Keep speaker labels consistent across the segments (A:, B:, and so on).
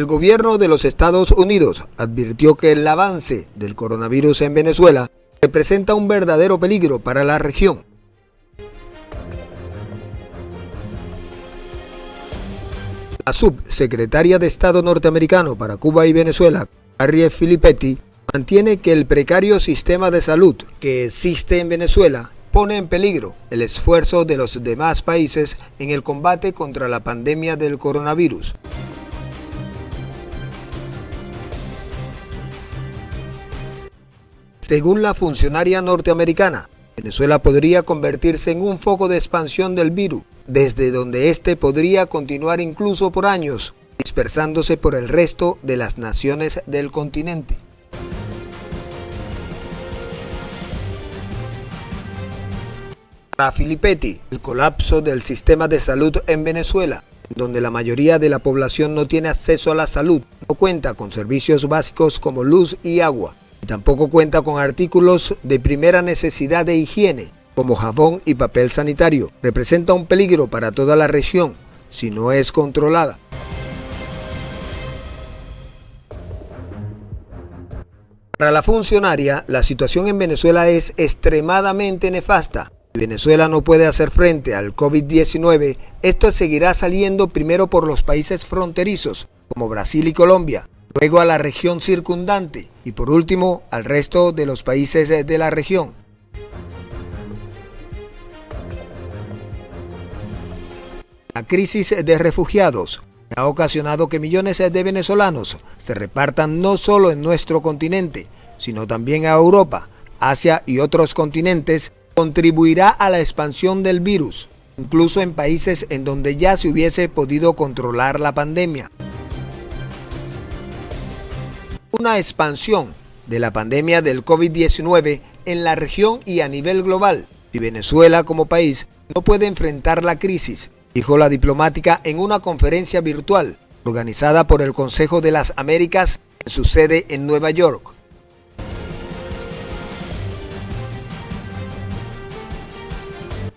A: El gobierno de los Estados Unidos advirtió que el avance del coronavirus en Venezuela representa un verdadero peligro para la región. La subsecretaria de Estado norteamericano para Cuba y Venezuela, Harriet Filippetti, mantiene que el precario sistema de salud que existe en Venezuela pone en peligro el esfuerzo de los demás países en el combate contra la pandemia del coronavirus. Según la funcionaria norteamericana, Venezuela podría convertirse en un foco de expansión del virus, desde donde éste podría continuar incluso por años, dispersándose por el resto de las naciones del continente. Para Filippetti, el colapso del sistema de salud en Venezuela, donde la mayoría de la población no tiene acceso a la salud, no cuenta con servicios básicos como luz y agua, y tampoco cuenta con artículos de primera necesidad de higiene, como jabón y papel sanitario, representa un peligro para toda la región si no es controlada. Para la funcionaria, la situación en Venezuela es extremadamente nefasta. Si Venezuela no puede hacer frente al COVID-19, esto seguirá saliendo primero por los países fronterizos, como Brasil y Colombia, luego a la región circundante y por último al resto de los países de la región. La crisis de refugiados ha ocasionado que millones de venezolanos se repartan no solo en nuestro continente, sino también a Europa, Asia y otros continentes. Contribuirá a la expansión del virus, incluso en países en donde ya se hubiese podido controlar la pandemia. Una expansión de la pandemia del COVID-19 en la región y a nivel global, si Venezuela como país no puede enfrentar la crisis, dijo la diplomática en una conferencia virtual organizada por el Consejo de las Américas en su sede en Nueva York.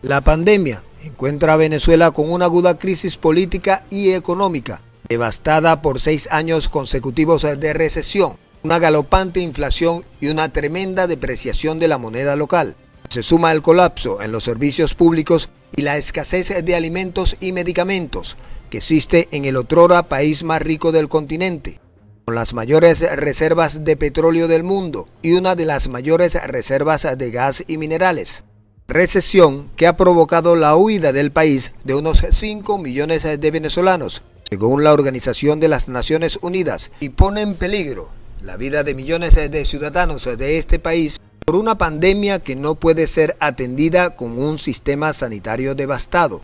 A: La pandemia encuentra a Venezuela con una aguda crisis política y económica, devastada por 6 años consecutivos de recesión, una galopante inflación y una tremenda depreciación de la moneda local. Se suma el colapso en los servicios públicos y la escasez de alimentos y medicamentos que existe en el otrora país más rico del continente, con las mayores reservas de petróleo del mundo y una de las mayores reservas de gas y minerales. Recesión que ha provocado la huida del país de unos 5 millones de venezolanos, según la Organización de las Naciones Unidas, y pone en peligro la vida de millones de ciudadanos de este país por una pandemia que no puede ser atendida con un sistema sanitario devastado.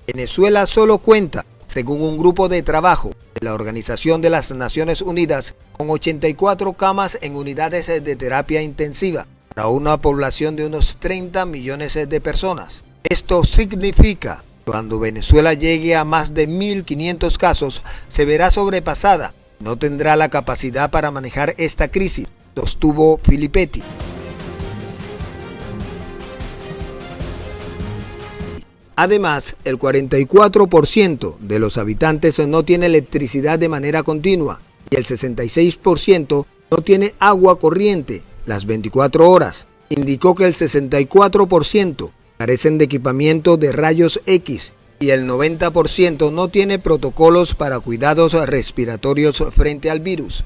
A: Venezuela solo cuenta, según un grupo de trabajo de la Organización de las Naciones Unidas, con 84 camas en unidades de terapia intensiva para una población de unos 30 millones de personas. Esto significa que cuando Venezuela llegue a más de 1.500 casos, se verá sobrepasada. No tendrá la capacidad para manejar esta crisis, sostuvo Filippetti. Además, el 44% de los habitantes no tiene electricidad de manera continua y el 66% no tiene agua corriente las 24 horas. Indicó que el 64% carecen de equipamiento de rayos X y el 90% no tiene protocolos para cuidados respiratorios frente al virus.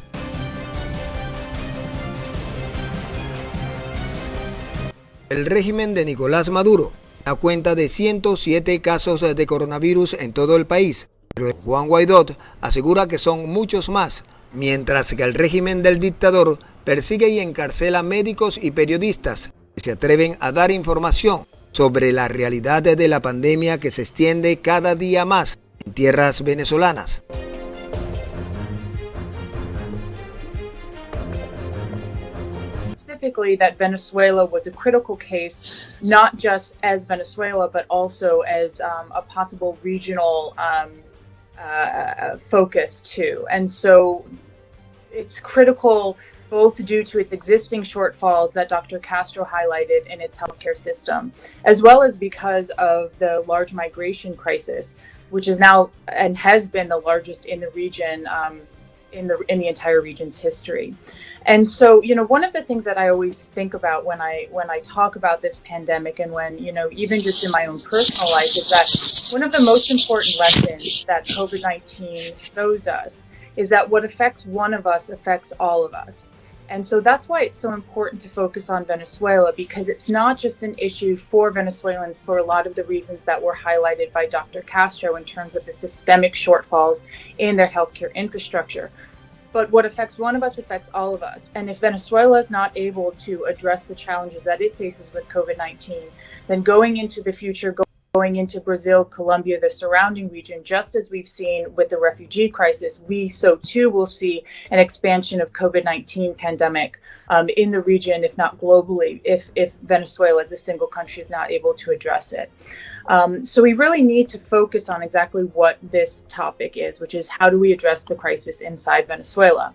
A: El régimen de Nicolás Maduro da cuenta de 107 casos de coronavirus en todo el país, pero Juan Guaidó asegura que son muchos más, mientras que el régimen del dictador persigue y encarcela médicos y periodistas que se atreven a dar información sobre la realidad de la pandemia que se extiende cada día más en tierras venezolanas.
B: Specifically, that Venezuela was a critical case, not just as Venezuela, but also as a possible regional focus too. And so it's critical both due to its existing shortfalls that Dr. Castro highlighted in its healthcare system, as well as because of the large migration crisis, which is now and has been the largest in the region, in the entire region's history. And so, one of the things that I always think about when I talk about this pandemic, and when, even just in my own personal life, is that one of the most important lessons that COVID-19 shows us is that what affects one of us affects all of us. And so that's why it's so important to focus on Venezuela, because it's not just an issue for Venezuelans for a lot of the reasons that were highlighted by Dr. Castro in terms of the systemic shortfalls in their healthcare infrastructure. But what affects one of us affects all of us. And if Venezuela is not able to address the challenges that it faces with COVID-19, then going into the future, going into Brazil, Colombia, the surrounding region, just as we've seen with the refugee crisis, we so too will see an expansion of COVID-19 pandemic in the region, if not globally, if Venezuela as a single country is not able to address it. So we really need to focus on exactly what this topic is, which is how do we address the crisis inside Venezuela?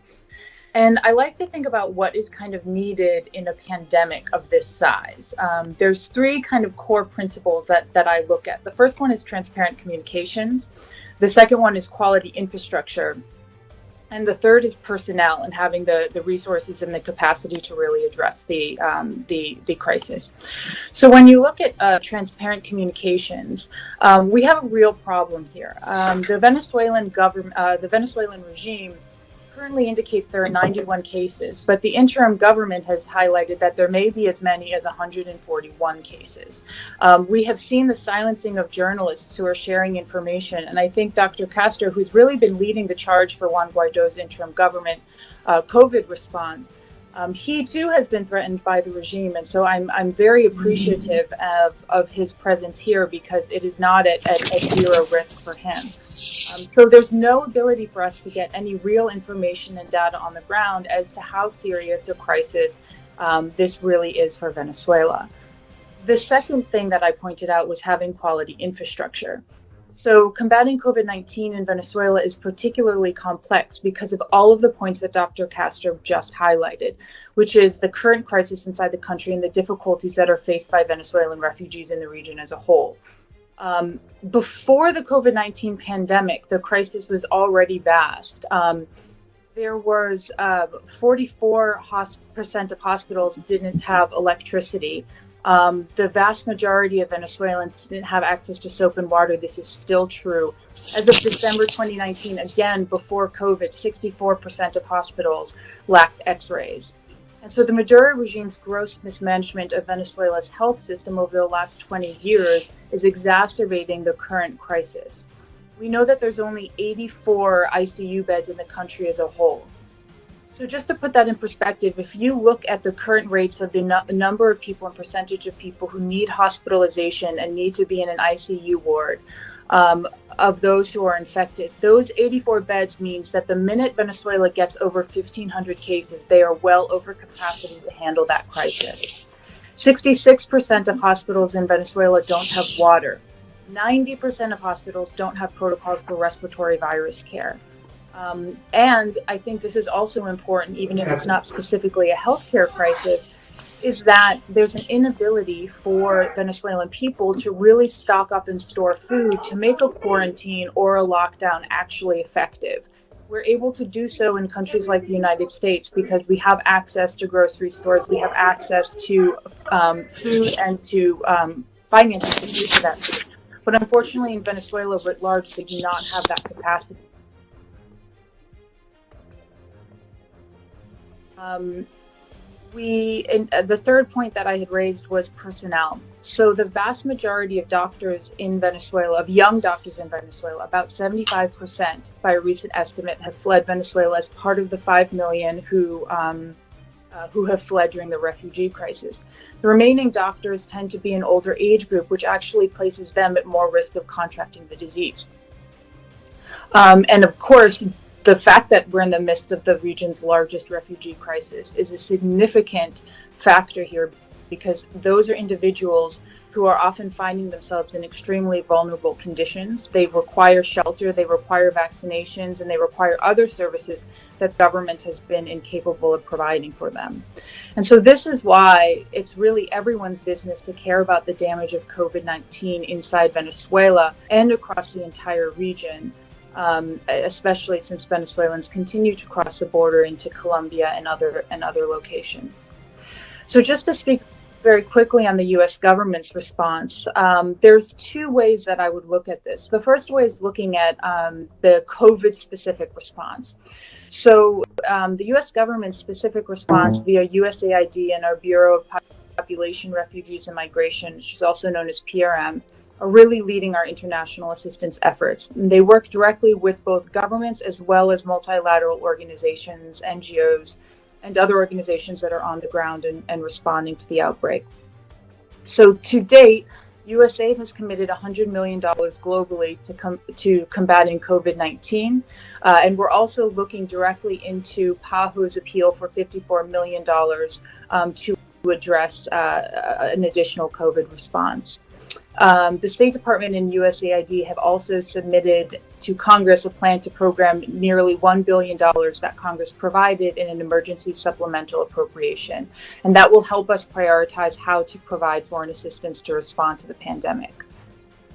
B: And I like to think about what is kind of needed in a pandemic of this size. There's three kind of core principles that I look at. The first one is transparent communications. The second one is quality infrastructure. And the third is personnel and having the resources and the capacity to really address the crisis. So when you look at transparent communications, we have a real problem here. The Venezuelan government, the Venezuelan regime currently indicates there are 91 cases, but the interim government has highlighted that there may be as many as 141 cases. We have seen the silencing of journalists who are sharing information, and I think Dr. Castro, who's really been leading the charge for Juan Guaido's interim government COVID response, he too has been threatened by the regime, and so I'm very appreciative of his presence here, because it is not at zero risk for him. So there's no ability for us to get any real information and data on the ground as to how serious a crisis this really is for Venezuela. The second thing that I pointed out was having quality infrastructure. So combating COVID-19 in Venezuela is particularly complex because of all of the points that Dr. Castro just highlighted, which is the current crisis inside the country and the difficulties that are faced by Venezuelan refugees in the region as a whole. Before the COVID-19 pandemic, the crisis was already vast. There was 44% of hospitals didn't have electricity. The vast majority of Venezuelans didn't have access to soap and water. This is still true. As of December 2019, again, before COVID, 64% of hospitals lacked x-rays. And so the Maduro regime's gross mismanagement of Venezuela's health system over the last 20 years is exacerbating the current crisis. We know that there's only 84 ICU beds in the country as a whole. So just to put that in perspective, if you look at the current rates of the number of people and percentage of people who need hospitalization and need to be in an ICU ward, of those who are infected, those 84 beds means that the minute Venezuela gets over 1,500 cases, they are well over capacity to handle that crisis. 66% of hospitals in Venezuela don't have water. 90% of hospitals don't have protocols for respiratory virus care. And I think this is also important, even if it's not specifically a healthcare crisis, is that there's an inability for Venezuelan people to really stock up and store food to make a quarantine or a lockdown actually effective. We're able to do so in countries like the United States because we have access to grocery stores, we have access to food and to finances to pay for that food. But unfortunately in Venezuela writ large, they do not have that capacity. The third point that I had raised was personnel. So the vast majority of doctors in Venezuela, of young doctors in Venezuela, about 75% by a recent estimate, have fled Venezuela as part of the 5 million who have fled during the refugee crisis. The remaining doctors tend to be an older age group, which actually places them at more risk of contracting the disease. And of course, the fact that we're in the midst of the region's largest refugee crisis is a significant factor here, because those are individuals who are often finding themselves in extremely vulnerable conditions. They require shelter, they require vaccinations, and they require other services that government has been incapable of providing for them. And so this is why it's really everyone's business to care about the damage of COVID-19 inside Venezuela and across the entire region, especially since Venezuelans continue to cross the border into Colombia and other locations. So just to speak very quickly on the U.S. government's response, there's two ways that I would look at this. The first way is looking at the COVID-specific response. So the U.S. government's specific response via USAID and our Bureau of Population, Refugees, and Migration, which is also known as PRM, are really leading our international assistance efforts. And they work directly with both governments as well as multilateral organizations, NGOs, and other organizations that are on the ground and responding to the outbreak. So to date, USAID has committed $100 million globally to combating COVID-19. And we're also looking directly into PAHO's appeal for $54 million to address an additional COVID response. The State Department and USAID have also submitted to Congress a plan to program nearly $1 billion that Congress provided in an emergency supplemental appropriation. And that will help us prioritize how to provide foreign assistance to respond to the pandemic.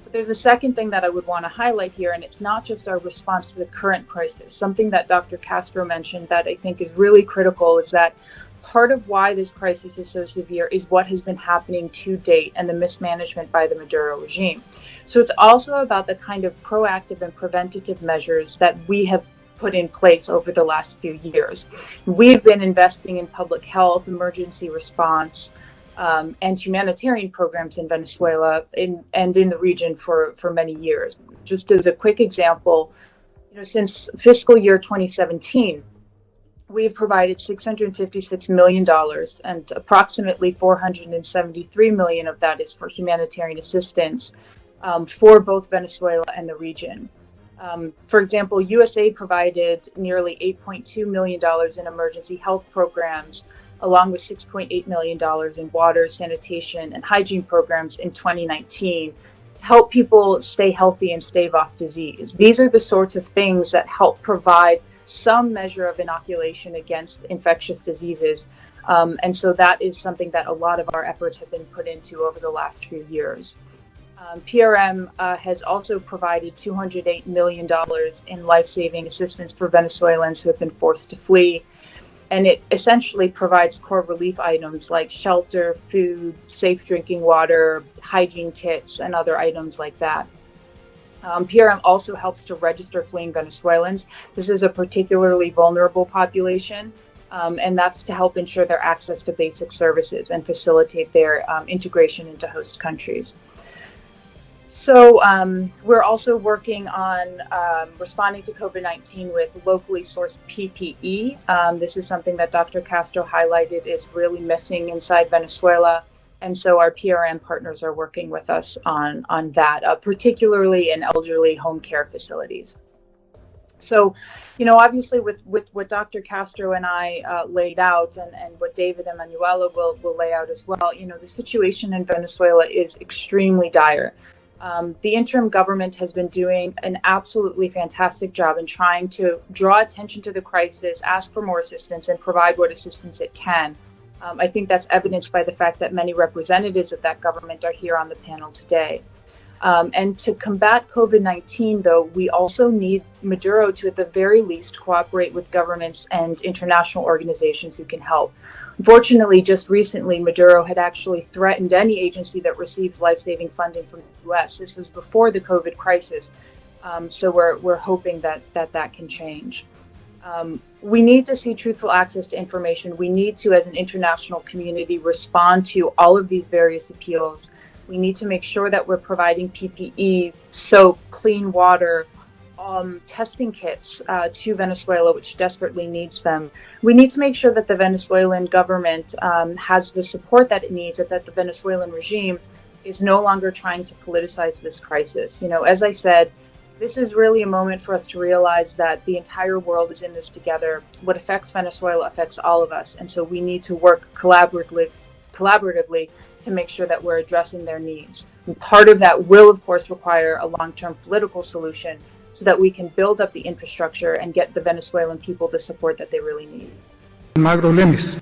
B: But there's a second thing that I would want to highlight here, and it's not just our response to the current crisis. Something that Dr. Castro mentioned that I think is really critical is that part of why this crisis is so severe is what has been happening to date and the mismanagement by the Maduro regime. So it's also about the kind of proactive and preventative measures that we have put in place over the last few years. We've been investing in public health, emergency response, and humanitarian programs in Venezuela and in the region for many years. Just as a quick example, since fiscal year 2017, we've provided $656 million, and approximately $473 million of that is for humanitarian assistance for both Venezuela and the region. For example, USAID provided nearly $8.2 million in emergency health programs, along with $6.8 million in water, sanitation, and hygiene programs in 2019 to help people stay healthy and stave off disease. These are the sorts of things that help provide some measure of inoculation against infectious diseases. And so that is something that a lot of our efforts have been put into over the last few years. PRM has also provided $208 million in life-saving assistance for Venezuelans who have been forced to flee. And it essentially provides core relief items like shelter, food, safe drinking water, hygiene kits, and other items like that. PRM also helps to register fleeing Venezuelans. This is a particularly vulnerable population, and that's to help ensure their access to basic services and facilitate their integration into host countries. So we're also working on responding to COVID-19 with locally sourced PPE. This is something that Dr. Castro highlighted is really missing inside Venezuela. And so our PRM partners are working with us on that, particularly in elderly home care facilities. So, obviously with what Dr. Castro and I laid out and what David and Manuela will lay out as well, the situation in Venezuela is extremely dire. The interim government has been doing an absolutely fantastic job in trying to draw attention to the crisis, ask for more assistance, and provide what assistance it can. I think that's evidenced by the fact that many representatives of that government are here on the panel today. And to combat COVID-19, though, we also need Maduro to, at the very least, cooperate with governments and international organizations who can help. Unfortunately, just recently, Maduro had actually threatened any agency that receives life-saving funding from the U.S. This was before the COVID crisis. So we're hoping that can change. We need to see truthful access to information. We need to, as an international community, respond to all of these various appeals. We need to make sure that we're providing PPE, soap, clean water, testing kits to Venezuela, which desperately needs them. We need to make sure that the Venezuelan government has the support that it needs, and that the Venezuelan regime is no longer trying to politicize this crisis. As I said, this is really a moment for us to realize that the entire world is in this together. What affects Venezuela affects all of us. And so we need to work collaboratively to make sure that we're addressing their needs. And part of that will, of course, require a long-term political solution so that we can build up the infrastructure and get the Venezuelan people the support that they really need.
C: Magro Lemes.